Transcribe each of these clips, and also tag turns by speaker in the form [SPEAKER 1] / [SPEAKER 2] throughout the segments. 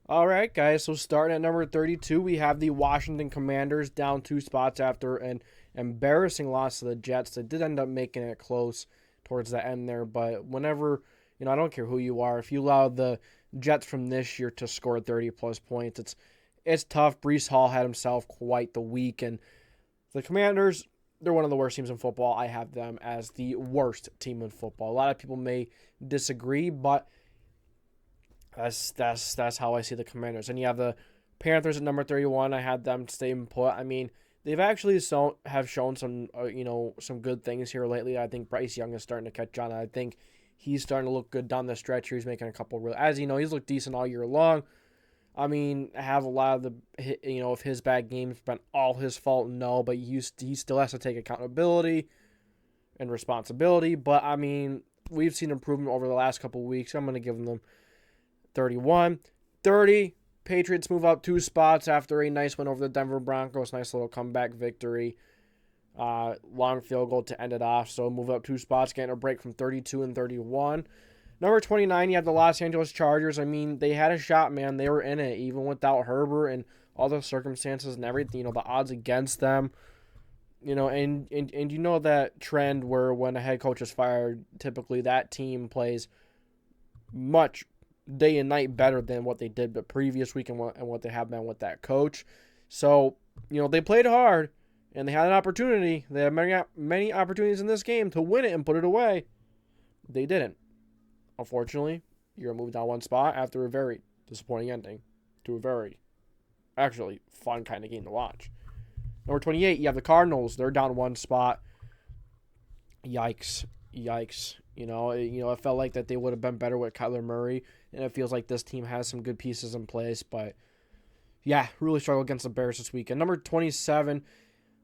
[SPEAKER 1] All right, guys. So starting at number 32, we have the Washington Commanders down 2 spots after an embarrassing loss to the Jets. They did end up making it close towards the end there, but whenever, I don't care who you are, if you allow the Jets from this year to score 30 plus points, it's tough. Brees Hall had himself quite the week, and the Commanders, they're one of the worst teams in football. I have them as the worst team in football. A lot of people may disagree, but that's how I see the Commanders. And you have the Panthers at number 31. I had them staying put. I mean, they've actually have shown some some good things here lately. I think Bryce Young is starting to catch on. I think he's starting to look good down the stretch here. He's making a couple real, as you know, he's looked decent all year long. I mean, have a lot of the of his bad games been all his fault? No, but he still has to take accountability and responsibility. But I mean, we've seen improvement over the last couple of weeks. I'm going to give them 31. 30, Patriots move up 2 spots after a nice win over the Denver Broncos. Nice little comeback victory. Long field goal to end it off. So move up 2 spots, getting a break from 32 and 31. Number 29, you have the Los Angeles Chargers. I mean, they had a shot, man. They were in it, even without Herbert and all the circumstances and everything. The odds against them. And you know that trend where when a head coach is fired, typically that team plays much day and night better than what they did the previous week and what they have been with that coach. So, they played hard and they had an opportunity. They had many opportunities in this game to win it and put it away. They didn't. Unfortunately, you're moved down 1 spot after a very disappointing ending to a very, actually, fun kind of game to watch. Number 28, you have the Cardinals. They're down 1 spot. Yikes. It felt like that they would have been better with Kyler Murray, and it feels like this team has some good pieces in place, but yeah, really struggled against the Bears this weekend. Number 27,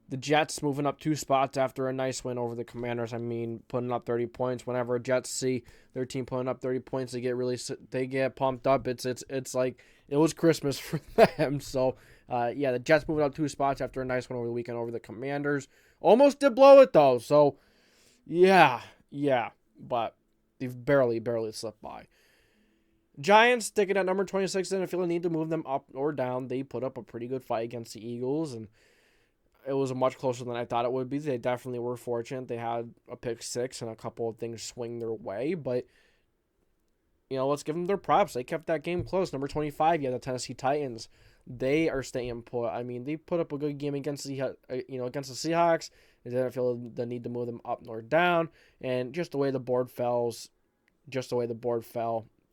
[SPEAKER 1] the Jets moving up 2 spots after a nice win over the Commanders. I mean, putting up 30 points. Whenever Jets see their team putting up 30 points, they get pumped up. It's like it was Christmas for them. So, the Jets moving up 2 spots after a nice win over the weekend over the Commanders. Almost did blow it though. So, yeah, but they've barely slipped by. Giants sticking at number 26 and I feel the need to move them up or down. They put up a pretty good fight against the Eagles, and it was much closer than I thought it would be. They definitely were fortunate. They had a pick six and a couple of things swing their way, but let's give them their props. They kept that game close. Number 25, the Tennessee Titans. They are staying put. I mean, they put up a good game against the Seahawks. They didn't feel the need to move them up nor down, and just the way the board fell,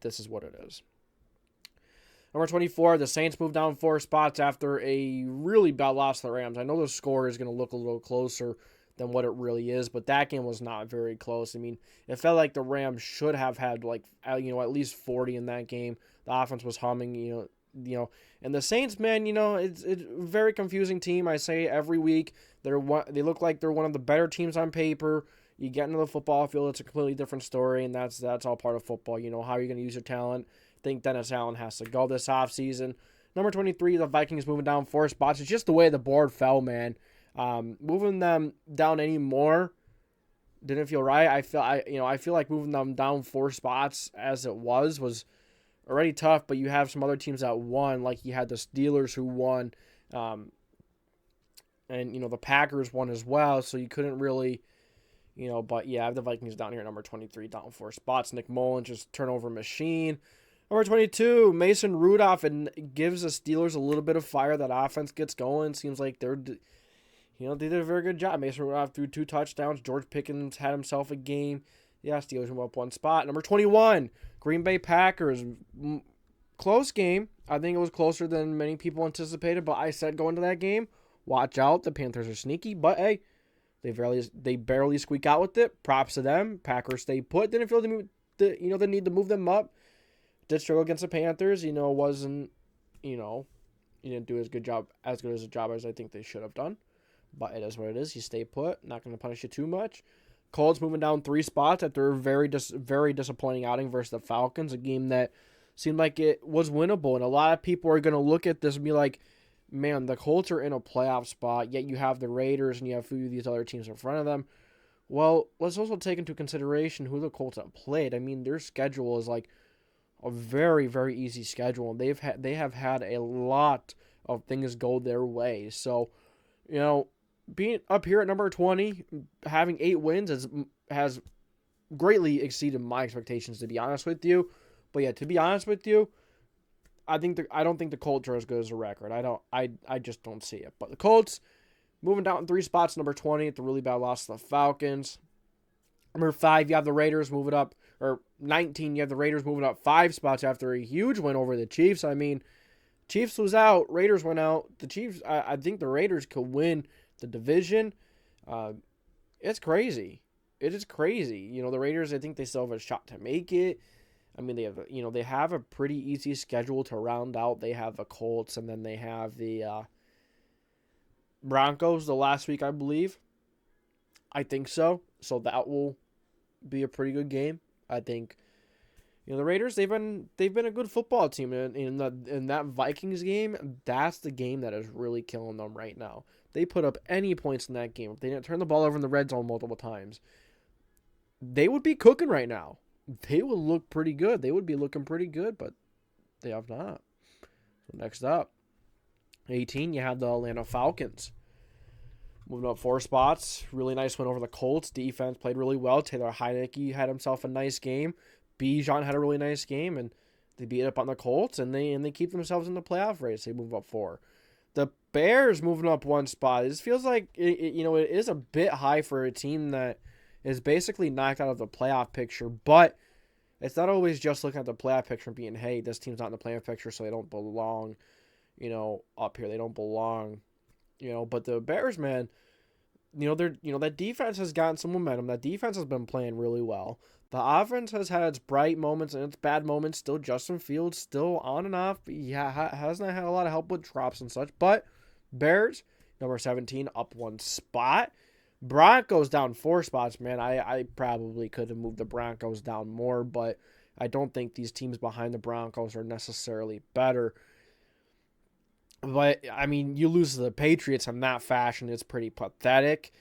[SPEAKER 1] this is what it is. Number 24, the Saints moved down 4 spots after a really bad loss to the Rams. I know the score is going to look a little closer than what it really is, but that game was not very close. I mean, it felt like the Rams should have had at least 40 in that game. The offense was humming, and the Saints, man, it's a very confusing team. I say every week they look like they're one of the better teams on paper. You get into the football field, it's a completely different story, and that's all part of football. How are you going to use your talent? I think Dennis Allen has to go this offseason. Number 23, the Vikings moving down 4 spots. It's just the way the board fell, man. Moving them down anymore didn't feel right. I feel like moving them down 4 spots as it was already tough, but you have some other teams that won, like you had the Steelers who won, and the Packers won as well, so you couldn't really, but yeah, I have the Vikings down here at number 23, down 4 spots. Nick Mullins just turnover machine. Number 22, Mason Rudolph, and gives the Steelers a little bit of fire. That offense gets going. Seems like they did a very good job. Mason Rudolph threw 2 touchdowns. George Pickens had himself a game. Yeah, Steelers move up 1 spot. Number 21, Green Bay Packers. Close game. I think it was closer than many people anticipated, but I said going to that game, watch out. The Panthers are sneaky, but hey, they barely squeak out with it. Props to them. Packers stay put. Didn't feel the need to move them up. Did struggle against the Panthers. Wasn't, you didn't do as good as a job as I think they should have done. But it is what it is. You stay put. Not going to punish you too much. Colts moving down 3 spots after a very disappointing outing versus the Falcons. A game that seemed like it was winnable. And a lot of people are going to look at this and be like, man, the Colts are in a playoff spot, yet you have the Raiders and you have a few of these other teams in front of them. Well, let's also take into consideration who the Colts have played. I mean, their schedule is like a very, very easy schedule, and they have had a lot of things go their way. So, being up here at number 20, having 8 wins has greatly exceeded my expectations, to be honest with you. But yeah, to be honest with you, I don't think the Colts are as good as a record. I just don't see it. But the Colts moving down 3 spots, number 20, at the really bad loss to the Falcons. Number 5, you have the Raiders moving up, or 19, you have the Raiders moving up 5 spots after a huge win over the Chiefs. I mean, Chiefs was out, Raiders went out. The Chiefs, I think the Raiders could win the division. It's crazy. It is crazy. The Raiders, I think they still have a shot to make it. I mean, they have a pretty easy schedule to round out. They have the Colts, and then they have the Broncos the last week, I believe. I think so. So that will be a pretty good game. I think. The Raiders, they've been a good football team. In that Vikings game, that's the game that is really killing them right now. They put up any points in that game. If they didn't turn the ball over in the red zone multiple times, they would be cooking right now. They would look pretty good. They would be looking pretty good, but they have not. So next up, 18, you have the Atlanta Falcons. Moving up 4 spots. Really nice win over the Colts. Defense played really well. Taylor Heineke had himself a nice game. Bijan had a really nice game, and they beat up on the Colts, and they keep themselves in the playoff race. They move up 4. The Bears moving up 1 spot. This feels like it is a bit high for a team that is basically knocked out of the playoff picture, but it's not always just looking at the playoff picture and being, hey, this team's not in the playoff picture, so they don't belong, up here. They don't belong, But the Bears, man, that defense has gotten some momentum. That defense has been playing really well. The offense has had its bright moments and its bad moments. Still, Justin Fields still on and off. He hasn't had a lot of help with drops and such. But Bears, number 17, up 1 spot. Broncos down 4 spots, man. I probably could have moved the Broncos down more, but I don't think these teams behind the Broncos are necessarily better. But, I mean, you lose to the Patriots in that fashion, it's pretty pathetic.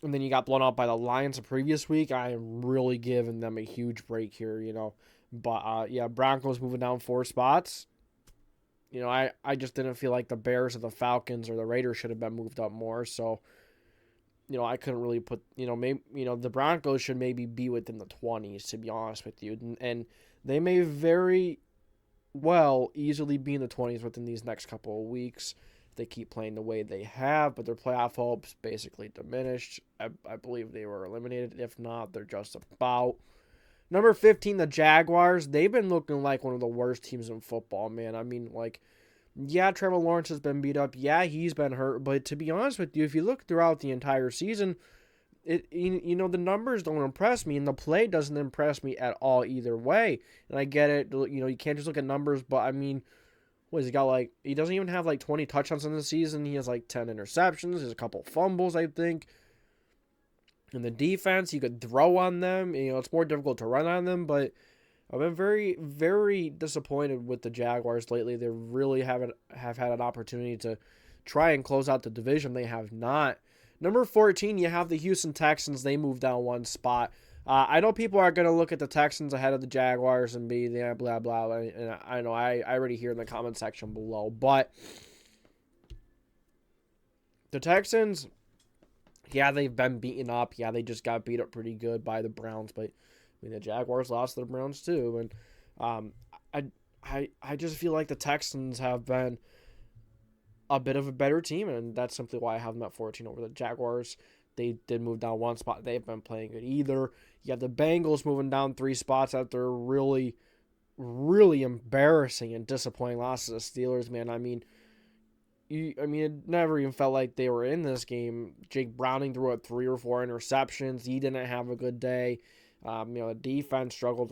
[SPEAKER 1] And then you got blown out by the Lions the previous week. I am really giving them a huge break here, But, Broncos moving down 4 spots. I just didn't feel like the Bears or the Falcons or the Raiders should have been moved up more. So, I couldn't really put, maybe, the Broncos should maybe be within the 20s, to be honest with you. And they may very well easily be in the 20s within these next couple of weeks if they keep playing the way they have, but their playoff hopes basically diminished. I believe they were eliminated. If not, they're just about. Number 15, the Jaguars. They've been looking like one of the worst teams in football, man. I mean, Trevor Lawrence has been beat up. Yeah, he's been hurt. But to be honest with you, if you look throughout the entire season, the numbers don't impress me, and the play doesn't impress me at all either way. And I get it. You can't just look at numbers, but I mean, what has he got? He doesn't even have 20 touchdowns in the season. He has 10 interceptions. There's a couple fumbles, I think. In the defense, you could throw on them. It's more difficult to run on them, but I've been very, very disappointed with the Jaguars lately. They really have had an opportunity to try and close out the division. They have not. Number 14, you have the Houston Texans. They moved down 1 spot. I know people are going to look at the Texans ahead of the Jaguars and be blah, blah. And I know I already hear in the comment section below. But the Texans, yeah, they've been beaten up. Yeah, they just got beat up pretty good by the Browns. But, the Jaguars lost to the Browns too. And I just feel like the Texans have been a bit of a better team, and that's simply why I have them at 14 over the Jaguars. They did move down 1 spot. They've been playing good either. You have the Bengals moving down 3 spots after a really, really embarrassing and disappointing loss to the Steelers, man. I mean, it never even felt like they were in this game. Jake Browning threw out 3 or 4 interceptions. He didn't have a good day. The defense struggled,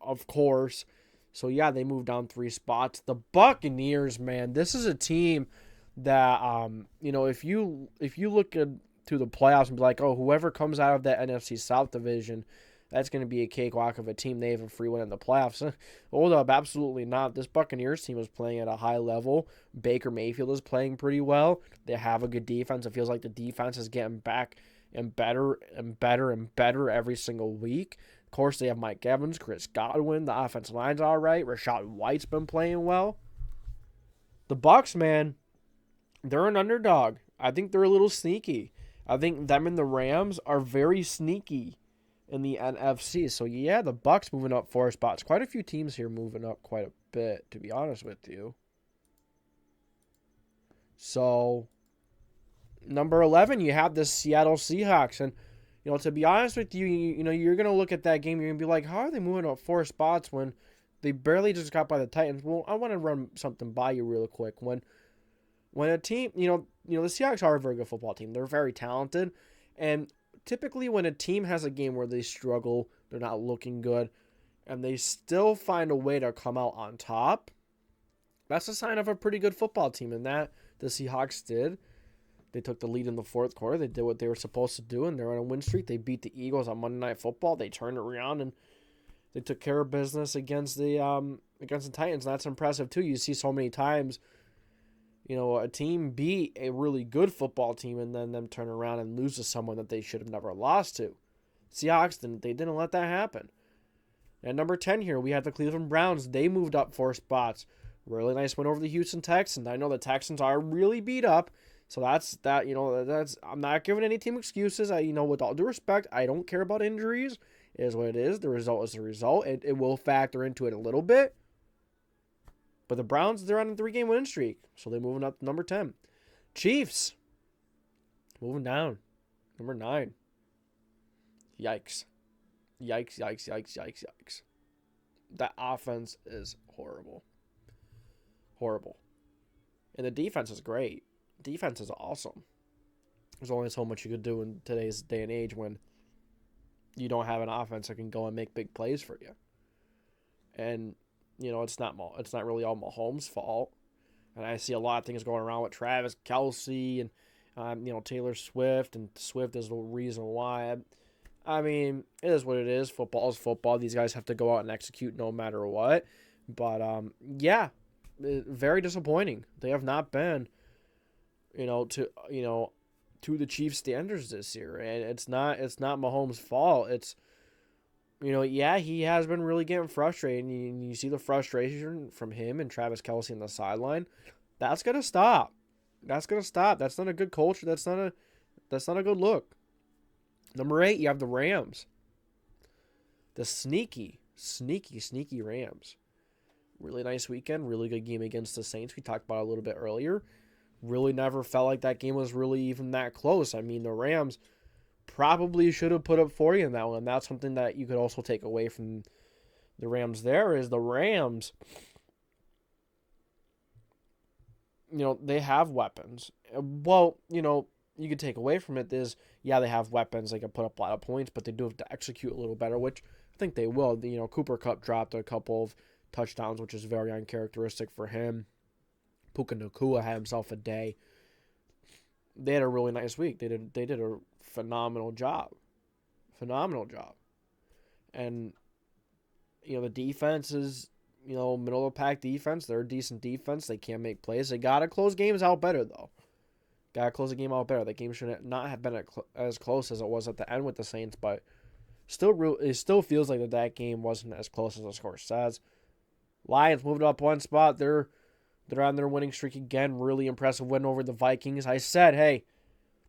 [SPEAKER 1] of course. So, yeah, they moved down 3 spots. The Buccaneers, man, this is a team that, if you look to the playoffs and be like, oh, whoever comes out of that NFC South division, that's going to be a cakewalk of a team. They have a free win in the playoffs. Hold up, absolutely not. This Buccaneers team is playing at a high level. Baker Mayfield is playing pretty well. They have a good defense. It feels like the defense is getting back and better and better and better every single week. course, they have Mike Evans, Chris Godwin. The offensive line's all right. Rachaad White's been playing well. The Bucs, man, they're an underdog. I think they're a little sneaky. I think them and the Rams are very sneaky in the NFC. So, yeah, the Bucs moving up 4 spots. Quite a few teams here moving up quite a bit, to be honest with you. So, number 11, you have the Seattle Seahawks. And, to be honest with you, you're going to look at that game, you're going to be like, how are they moving up 4 spots when they barely just got by the Titans? Well, I want to run something by you real quick. When a team, the Seahawks are a very good football team. They're very talented. And typically when a team has a game where they struggle, they're not looking good, and they still find a way to come out on top, that's a sign of a pretty good football team. And that the Seahawks did. They took the lead in the fourth quarter. They did what they were supposed to do, and they're on a win streak. They beat the Eagles on Monday Night Football. They turned it around, and they took care of business against the Titans. And that's impressive, too. You see so many times, a team beat a really good football team and then them turn around and lose to someone that they should have never lost to. Seahawks, didn't let that happen. And number 10 here, we have the Cleveland Browns. They moved up 4 spots. Really nice win over the Houston Texans. I know the Texans are really beat up, so that's I'm not giving any team excuses. With all due respect, I don't care about injuries. It is what it is. The result is the result. It will factor into it a little bit. But the Browns, they're on a 3-game winning streak, so they're moving up to number 10. Chiefs, moving down, number 9. Yikes. Yikes, yikes, yikes, yikes, yikes. That offense is horrible. Horrible. And the defense is great. Defense is awesome. There's only so much you could do in today's day and age when you don't have an offense that can go and make big plays for you. And, it's not really all Mahomes' fault. And I see a lot of things going around with Travis Kelce and, Taylor Swift. And Swift is the reason why. I mean, it is what it is. Football is football. These guys have to go out and execute no matter what. But, yeah, very disappointing. They have not been, to the Chiefs' standards this year. And it's not Mahomes' fault. It's, yeah, he has been really getting frustrated. And you see the frustration from him and Travis Kelce on the sideline. That's going to stop. That's going to stop. That's not a good culture. That's not a good look. Number 8, you have the Rams. The sneaky Rams. Really nice weekend. Really good game against the Saints. We talked about it a little bit earlier. Really never felt like that game was really even that close. I mean, the Rams probably should have put up 40 in that one. That's something that you could also take away from the Rams there is the Rams, they have weapons. Well, you could take away from it is, yeah, they have weapons. They can put up a lot of points, but they do have to execute a little better, which I think they will. Cooper Kupp dropped a couple of touchdowns, which is very uncharacteristic for him. Puka Nacua had himself a day. They had a really nice week. They did a phenomenal job. And, the defense is, middle of the pack defense. They're a decent defense. They can't make plays. They got to close games out better, though. Got to close the game out better. That game should not have been as close as it was at the end with the Saints, but it still feels like that game wasn't as close as the score says. Lions moved up 1 spot. They're on their winning streak again. Really impressive win over the Vikings. I said, hey,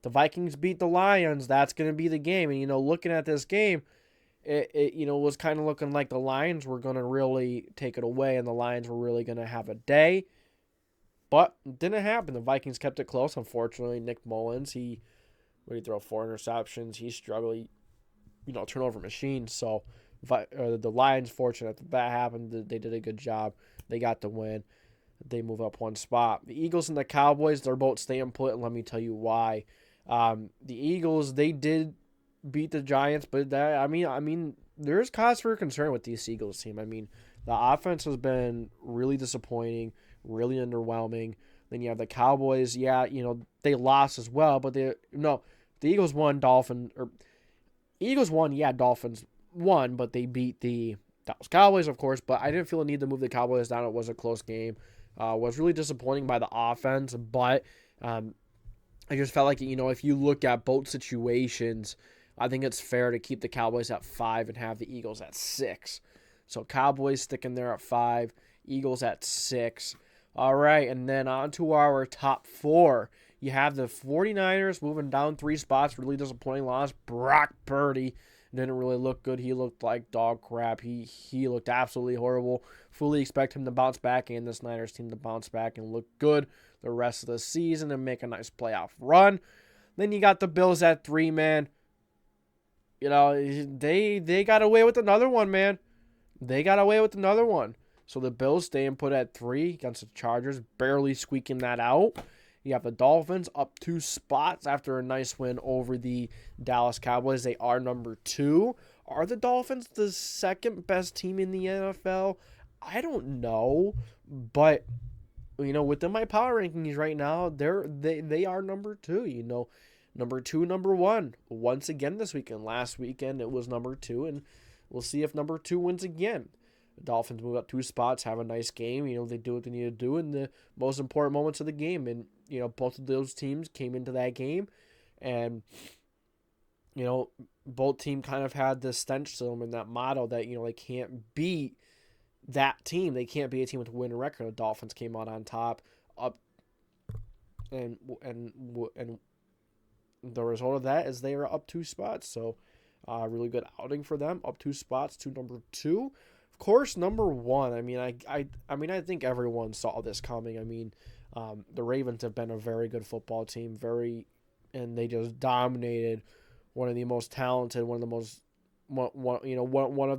[SPEAKER 1] the Vikings beat the Lions. That's going to be the game. And, looking at this game, it was kind of looking like the Lions were going to really take it away and the Lions were really going to have a day. But it didn't happen. The Vikings kept it close, unfortunately. Nick Mullins, he threw 4 interceptions. He struggled, turnover machine. So the Lions, fortunate that happened. They did a good job. They got the win. They move up 1 spot. The Eagles and the Cowboys, they're both staying put, and let me tell you why. The Eagles, they did beat the Giants, but there's cause for concern with this Eagles team. I mean, the offense has been really disappointing, really underwhelming. Then you have the Cowboys. Yeah, they lost as well, but the Eagles won. Dolphins won, but they beat the Dallas Cowboys, of course. But I didn't feel a need to move the Cowboys down. It was a close game. Was really disappointing by the offense, but I just felt like, if you look at both situations, I think it's fair to keep the Cowboys at 5 and have the Eagles at 6. So Cowboys sticking there at 5, Eagles at 6. All right, and then on to our top 4. You have the 49ers moving down 3 spots. Really disappointing loss. Brock Purdy didn't really look good. He looked like dog crap. He looked absolutely horrible. Fully expect him to bounce back and this Niners team to bounce back and look good the rest of the season and make a nice playoff run. Then you got the Bills at 3, man. You know, they got away with another one, man. They got away with another one. So the Bills staying put at 3 against the Chargers, barely squeaking that out. You have the Dolphins up 2 spots after a nice win over the Dallas Cowboys. They are number 2. Are the Dolphins the second best team in the NFL? I don't know, but you know, within my power rankings right now, they are number 2. You know, number 2, number 1 once again this weekend. Last weekend it was number 2, and we'll see if number 2 wins again. The Dolphins move up 2 spots, have a nice game. You know, they do what they need to do in the most important moments of the game. And, you know, both of those teams came into that game. And, you know, both teams kind of had this stench to them and that motto that, you know, they can't beat that team. They can't be a team with a winning record. The Dolphins came out on top, up, and the result of that is they are up 2 spots. So, really good outing for them. Up 2 spots to number 2. Of course, number 1. I mean, I think everyone saw this coming. I mean, the Ravens have been a very good football team, and they just dominated one of the most talented, one of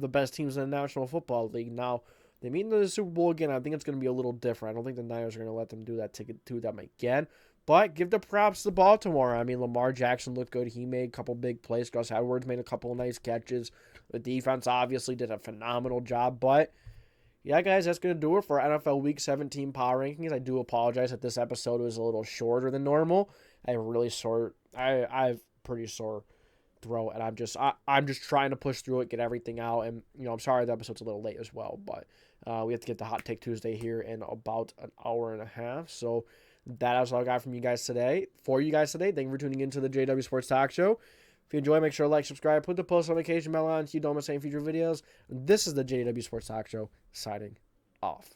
[SPEAKER 1] the best teams in the National Football League. Now they meet in the Super Bowl again. I think it's going to be a little different. I don't think the Niners are going to let them do that to them again. But give the props to Baltimore. I mean, Lamar Jackson looked good. He made a couple big plays. Gus Edwards made a couple of nice catches. The defense obviously did a phenomenal job. But, yeah, guys, that's going to do it for NFL Week 17 Power Rankings. I do apologize that this episode was a little shorter than normal. I have pretty sore throat, and I'm just trying to push through it, get everything out. And, you know, I'm sorry the episode's a little late as well. But we have to get the Hot Take Tuesday here in about an hour and a half. So, that is all I got from you guys today. For you guys today, thank you for tuning into the JDW Sports Talk Show. If you enjoy, make sure to like, subscribe, put the post notification bell on so you don't miss any future videos. This is the JDW Sports Talk Show, signing off.